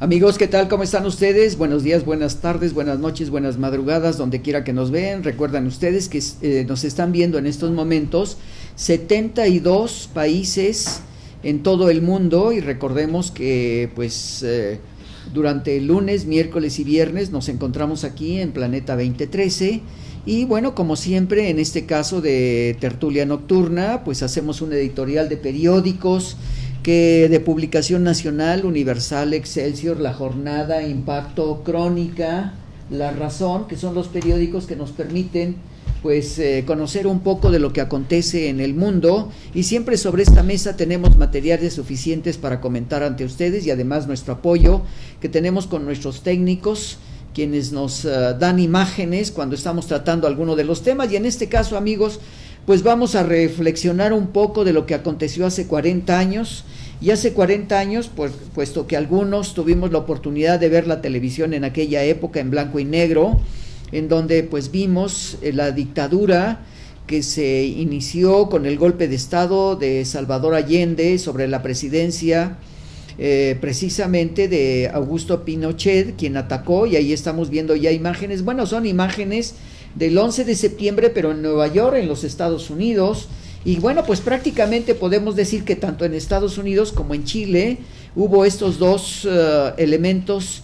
Amigos, ¿qué tal? ¿Cómo están ustedes? Buenos días, buenas tardes, buenas noches, buenas madrugadas, donde quiera que nos vean. Recuerdan ustedes que nos están viendo en estos momentos 72 países en todo el mundo, y recordemos que durante el lunes, miércoles y viernes nos encontramos aquí en Planeta 2013. Y bueno, como siempre, en este caso de Tertulia Nocturna, pues hacemos un editorial de periódicos que de publicación nacional: Universal, Excelsior, La Jornada, Impacto, Crónica, La Razón, que son los periódicos que nos permiten conocer un poco de lo que acontece en el mundo, y siempre sobre esta mesa tenemos materiales suficientes para comentar ante ustedes, y además nuestro apoyo que tenemos con nuestros técnicos, quienes nos dan imágenes cuando estamos tratando alguno de los temas. Y en este caso, amigos, pues vamos a reflexionar un poco de lo que aconteció hace 40 años, y hace 40 años, puesto que algunos tuvimos la oportunidad de ver la televisión en aquella época en blanco y negro, en donde vimos la dictadura que se inició con el golpe de Estado de Salvador Allende sobre la presidencia precisamente de Augusto Pinochet, quien atacó, y ahí estamos viendo ya imágenes. Bueno, son imágenes del 11 de septiembre, pero en Nueva York, en los Estados Unidos. Y bueno, pues prácticamente podemos decir que tanto en Estados Unidos como en Chile hubo estos dos elementos.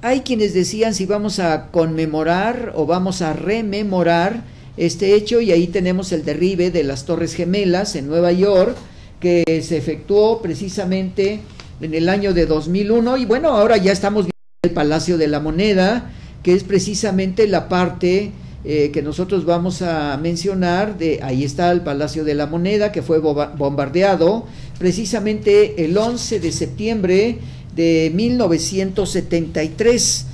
Hay quienes decían si vamos a conmemorar o vamos a rememorar este hecho, y ahí tenemos el derribe de las Torres Gemelas en Nueva York, que se efectuó precisamente en el año de 2001. Y bueno, ahora ya estamos viendo el Palacio de la Moneda, que es precisamente la parte que nosotros vamos a mencionar. Ahí está el Palacio de la Moneda, que fue bombardeado precisamente el 11 de septiembre de 1973.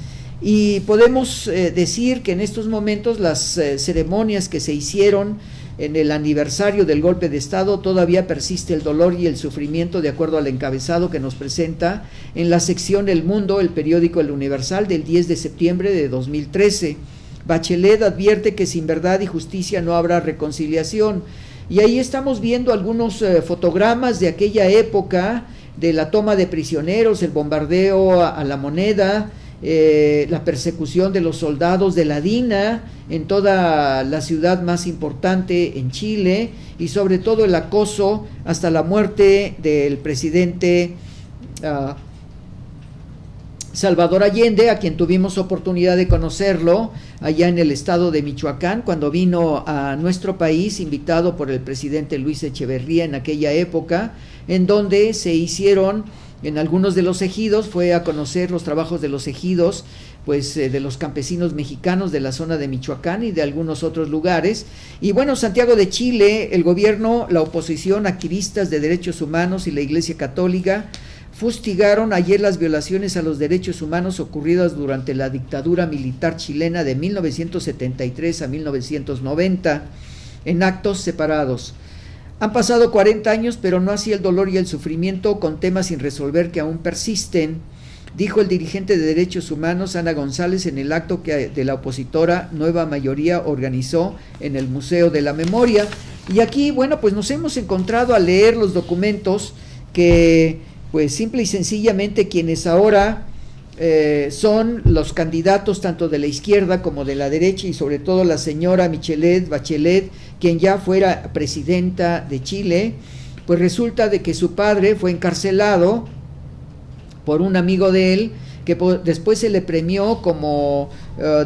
Y podemos decir que en estos momentos las ceremonias que se hicieron en el aniversario del golpe de Estado, todavía persiste el dolor y el sufrimiento, de acuerdo al encabezado que nos presenta en la sección El Mundo, el periódico El Universal, del 10 de septiembre de 2013. Bachelet advierte que sin verdad y justicia no habrá reconciliación. Y ahí estamos viendo algunos fotogramas de aquella época, de la toma de prisioneros, el bombardeo a la Moneda, la persecución de los soldados de la DINA en toda la ciudad más importante en Chile, y sobre todo el acoso hasta la muerte del presidente Salvador Allende, a quien tuvimos oportunidad de conocerlo allá en el estado de Michoacán, cuando vino a nuestro país, invitado por el presidente Luis Echeverría en aquella época, en donde se hicieron en algunos de los ejidos, fue a conocer los trabajos de los ejidos, de los campesinos mexicanos de la zona de Michoacán y de algunos otros lugares. Y bueno, Santiago de Chile, el gobierno, la oposición, activistas de derechos humanos y la Iglesia Católica fustigaron ayer las violaciones a los derechos humanos ocurridas durante la dictadura militar chilena de 1973 a 1990 en actos separados. Han pasado 40 años, pero no así el dolor y el sufrimiento, con temas sin resolver que aún persisten, dijo el dirigente de Derechos Humanos, Ana González, en el acto que de la opositora Nueva Mayoría organizó en el Museo de la Memoria. Y aquí, bueno, pues nos hemos encontrado a leer los documentos que, simple y sencillamente, quienes ahora son los candidatos tanto de la izquierda como de la derecha, y sobre todo la señora Michelle Bachelet, quien ya fuera presidenta de Chile, pues resulta de que su padre fue encarcelado por un amigo de él, que después se le premió como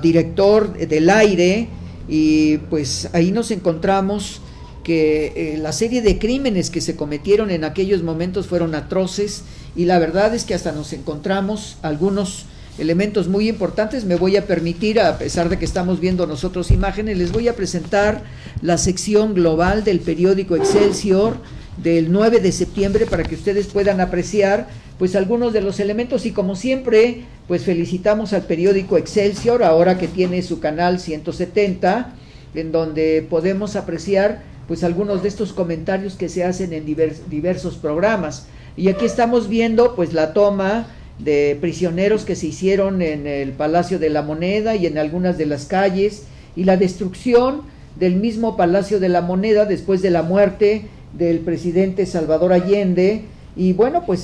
director del aire, y pues ahí nos encontramos que la serie de crímenes que se cometieron en aquellos momentos fueron atroces, y la verdad es que hasta nos encontramos algunos elementos muy importantes. Me voy a permitir, a pesar de que estamos viendo nosotros imágenes, les voy a presentar la sección global del periódico Excelsior del 9 de septiembre para que ustedes puedan apreciar algunos de los elementos. Y como siempre, felicitamos al periódico Excelsior, ahora que tiene su canal 170, en donde podemos apreciar algunos de estos comentarios que se hacen en diversos programas. Y aquí estamos viendo la toma de prisioneros que se hicieron en el Palacio de la Moneda y en algunas de las calles, y la destrucción del mismo Palacio de la Moneda después de la muerte del presidente Salvador Allende, Y bueno, pues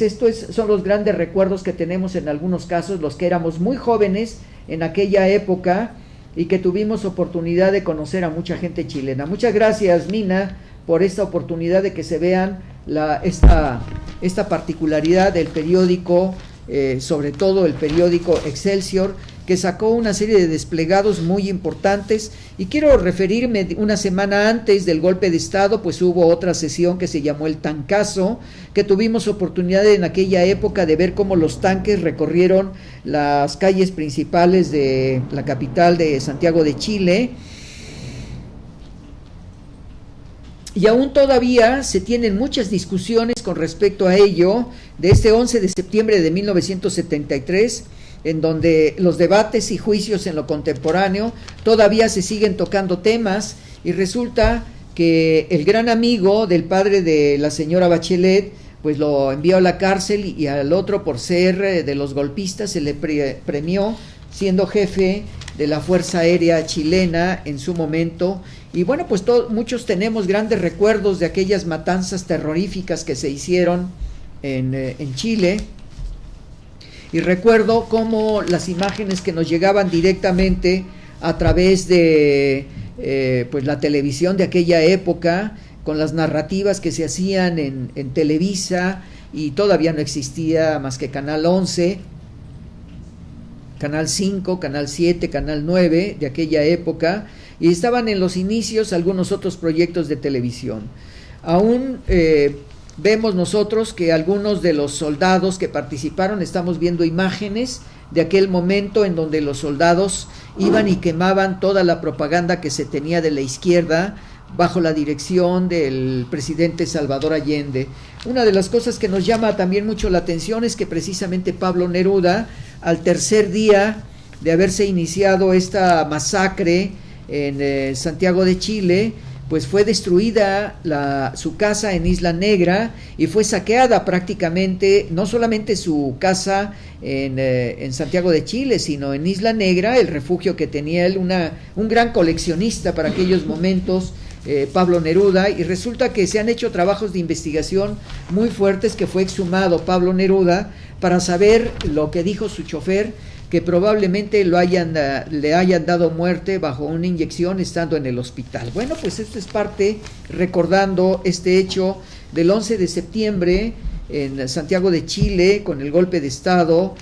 son los grandes recuerdos que tenemos en algunos casos, los que éramos muy jóvenes en aquella época y que tuvimos oportunidad de conocer a mucha gente chilena. Muchas gracias, Mina, por esta oportunidad de que se vean esta particularidad del periódico, sobre todo el periódico Excelsior, que sacó una serie de desplegados muy importantes. Y quiero referirme, una semana antes del golpe de Estado, pues hubo otra sesión que se llamó el Tancazo, que tuvimos oportunidad en aquella época de ver cómo los tanques recorrieron las calles principales de la capital de Santiago de Chile. Y aún todavía se tienen muchas discusiones con respecto a ello, de este 11 de septiembre de 1973, en donde los debates y juicios en lo contemporáneo todavía se siguen tocando temas, y resulta que el gran amigo del padre de la señora Bachelet, pues lo envió a la cárcel, y al otro, por ser de los golpistas, se le premió siendo jefe de la Fuerza Aérea Chilena en su momento. Y bueno, pues muchos tenemos grandes recuerdos de aquellas matanzas terroríficas que se hicieron en Chile. Y recuerdo cómo las imágenes que nos llegaban directamente a través de pues la televisión de aquella época, con las narrativas que se hacían en Televisa, y todavía no existía más que Canal 11, Canal 5, Canal 7, Canal 9 de aquella época, y estaban en los inicios algunos otros proyectos de televisión. Aún vemos nosotros que algunos de los soldados que participaron, estamos viendo imágenes de aquel momento en donde los soldados iban y quemaban toda la propaganda que se tenía de la izquierda bajo la dirección del presidente Salvador Allende. Una de las cosas que nos llama también mucho la atención es que precisamente Pablo Neruda, al tercer día de haberse iniciado esta masacre en Santiago de Chile, pues fue destruida su casa en Isla Negra, y fue saqueada prácticamente, no solamente su casa en Santiago de Chile, sino en Isla Negra, el refugio que tenía él, un gran coleccionista para aquellos momentos, Pablo Neruda. Y resulta que se han hecho trabajos de investigación muy fuertes, que fue exhumado Pablo Neruda para saber lo que dijo su chofer, que probablemente le hayan dado muerte bajo una inyección estando en el hospital. Bueno, pues esto es parte, recordando este hecho del 11 de septiembre en Santiago de Chile, con el golpe de Estado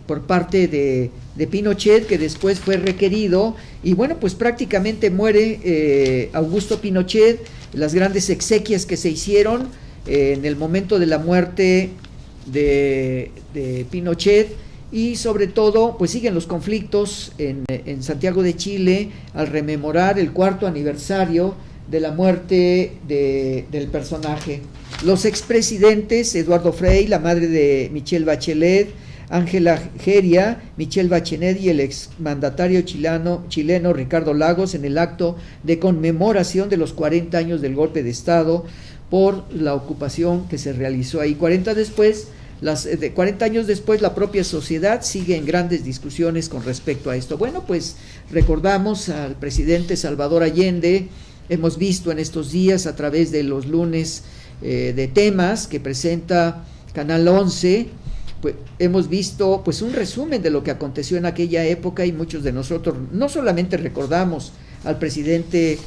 por parte de Pinochet, que después fue requerido, y bueno, pues prácticamente muere Augusto Pinochet. Las grandes exequias que se hicieron en el momento de la muerte de Pinochet, y sobre todo pues siguen los conflictos en Santiago de Chile al rememorar el 4º aniversario de la muerte del personaje. Los expresidentes Eduardo Frei, la madre de Michelle Bachelet, Ángela Geria, Michelle Bachelet y el exmandatario chileno Ricardo Lagos, en el acto de conmemoración de los 40 años del golpe de Estado por la ocupación que se realizó ahí. 40 años después, la propia sociedad sigue en grandes discusiones con respecto a esto. Bueno, pues recordamos al presidente Salvador Allende. Hemos visto en estos días, a través de los lunes de temas que presenta Canal 11, pues hemos visto pues un resumen de lo que aconteció en aquella época, y muchos de nosotros no solamente recordamos al presidente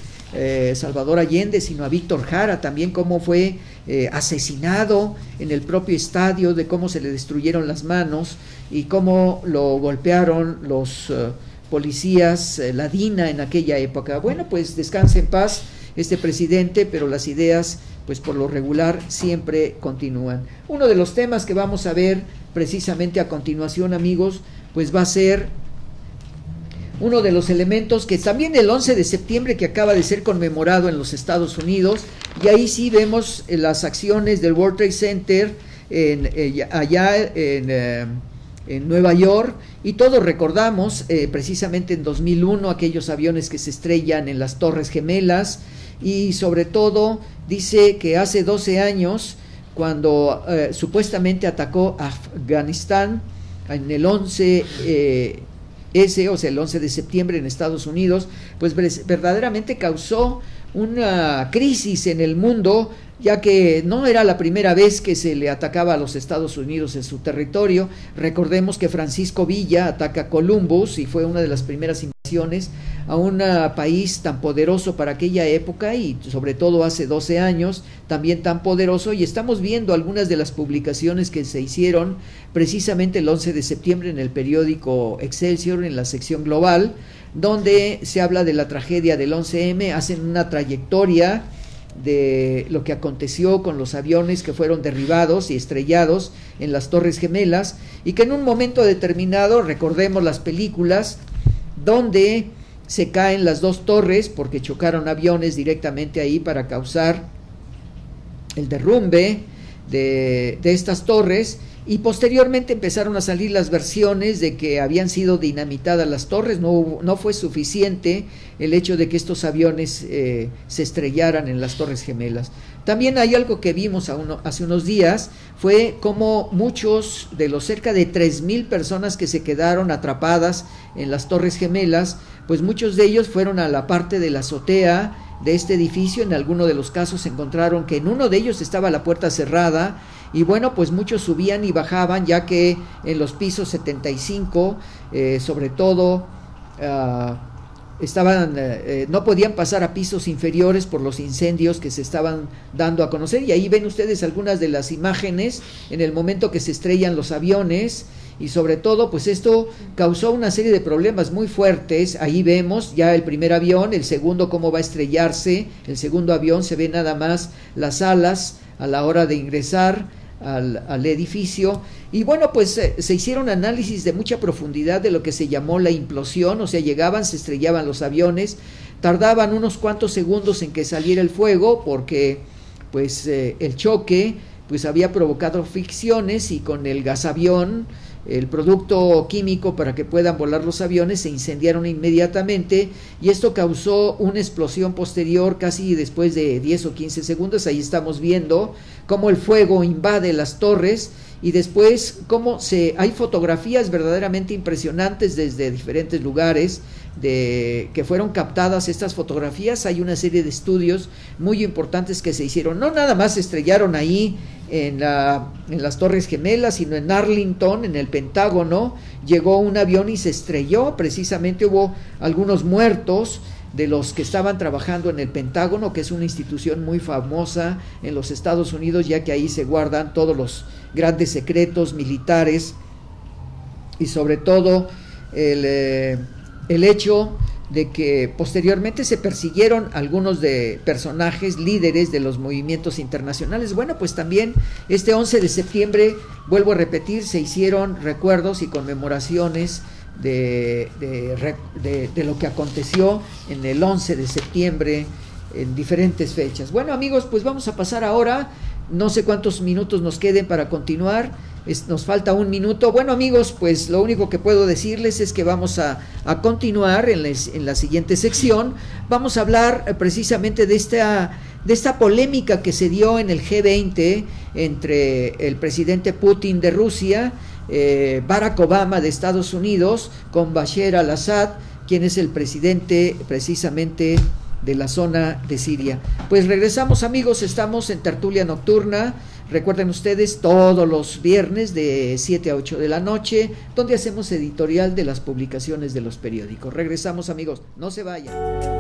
Salvador Allende, sino a Víctor Jara también, cómo fue asesinado en el propio estadio, de cómo se le destruyeron las manos y cómo lo golpearon los policías, la DINA en aquella época. Bueno, pues descanse en paz este presidente, pero las ideas pues por lo regular siempre continúan. Uno de los temas que vamos a ver precisamente a continuación, amigos, pues va a ser uno de los elementos que también el 11 de septiembre, que acaba de ser conmemorado en los Estados Unidos, y ahí sí vemos las acciones del World Trade Center allá en Nueva York, y todos recordamos precisamente en 2001 aquellos aviones que se estrellan en las Torres Gemelas, y sobre todo dice que hace 12 años, cuando supuestamente atacó a Afganistán en el 11 el 11 de septiembre en Estados Unidos, pues verdaderamente causó una crisis en el mundo ya que no era la primera vez que se le atacaba a los Estados Unidos en su territorio. Recordemos que Francisco Villa ataca Columbus y fue una de las primeras invasiones a un país tan poderoso para aquella época y sobre todo hace 12 años, también tan poderoso, y estamos viendo algunas de las publicaciones que se hicieron precisamente el 11 de septiembre en el periódico Excelsior, en la sección global, donde se habla de la tragedia del 11M, hacen una trayectoria de lo que aconteció con los aviones que fueron derribados y estrellados en las Torres Gemelas, y que en un momento determinado, recordemos las películas, donde se caen las dos torres porque chocaron aviones directamente ahí para causar el derrumbe de estas torres, y posteriormente empezaron a salir las versiones de que habían sido dinamitadas las torres. No fue suficiente el hecho de que estos aviones se estrellaran en las Torres Gemelas. También hay algo que vimos hace unos días, fue como muchos de los cerca de 3,000 personas que se quedaron atrapadas en las Torres Gemelas, pues muchos de ellos fueron a la parte de la azotea de este edificio. En alguno de los casos encontraron que en uno de ellos estaba la puerta cerrada, y bueno, pues muchos subían y bajaban, ya que en los pisos 75, sobre todo, no podían pasar a pisos inferiores por los incendios que se estaban dando a conocer. Y ahí ven ustedes algunas de las imágenes en el momento que se estrellan los aviones, y sobre todo pues esto causó una serie de problemas muy fuertes. Ahí vemos ya el primer avión, el segundo cómo va a estrellarse, el segundo avión, se ve nada más las alas a la hora de ingresar al edificio. Y bueno, pues se hicieron análisis de mucha profundidad de lo que se llamó la implosión, o sea, llegaban, se estrellaban los aviones, tardaban unos cuantos segundos en que saliera el fuego, porque pues el choque pues había provocado fricciones, y con el gasavión, el producto químico para que puedan volar los aviones, se incendiaron inmediatamente, y esto causó una explosión posterior casi después de 10 o 15 segundos. Ahí estamos viendo cómo el fuego invade las torres, y después cómo hay fotografías verdaderamente impresionantes desde diferentes lugares que fueron captadas estas fotografías. Hay una serie de estudios muy importantes que se hicieron. No nada más se estrellaron ahí en las Torres Gemelas, sino en Arlington, en el Pentágono, llegó un avión y se estrelló. Precisamente hubo algunos muertos de los que estaban trabajando en el Pentágono, que es una institución muy famosa en los Estados Unidos, ya que ahí se guardan todos los grandes secretos militares, y sobre todo el hecho de que posteriormente se persiguieron algunos de personajes líderes de los movimientos internacionales. Bueno, pues también este 11 de septiembre, vuelvo a repetir, se hicieron recuerdos y conmemoraciones de lo que aconteció en el 11 de septiembre en diferentes fechas. Bueno, amigos, pues vamos a pasar ahora, no sé cuántos minutos nos queden para continuar, nos falta un minuto. Bueno, amigos, pues lo único que puedo decirles es que vamos a continuar en la siguiente sección. Vamos a hablar precisamente de esta polémica que se dio en el G20 entre el presidente Putin de Rusia, Barack Obama de Estados Unidos, con Bashar al-Assad, quien es el presidente precisamente de la zona de Siria. Pues regresamos, amigos, estamos en Tertulia Nocturna. Recuerden ustedes, todos los viernes de 7 a 8 de la noche, donde hacemos editorial de las publicaciones de los periódicos. Regresamos, amigos, no se vayan.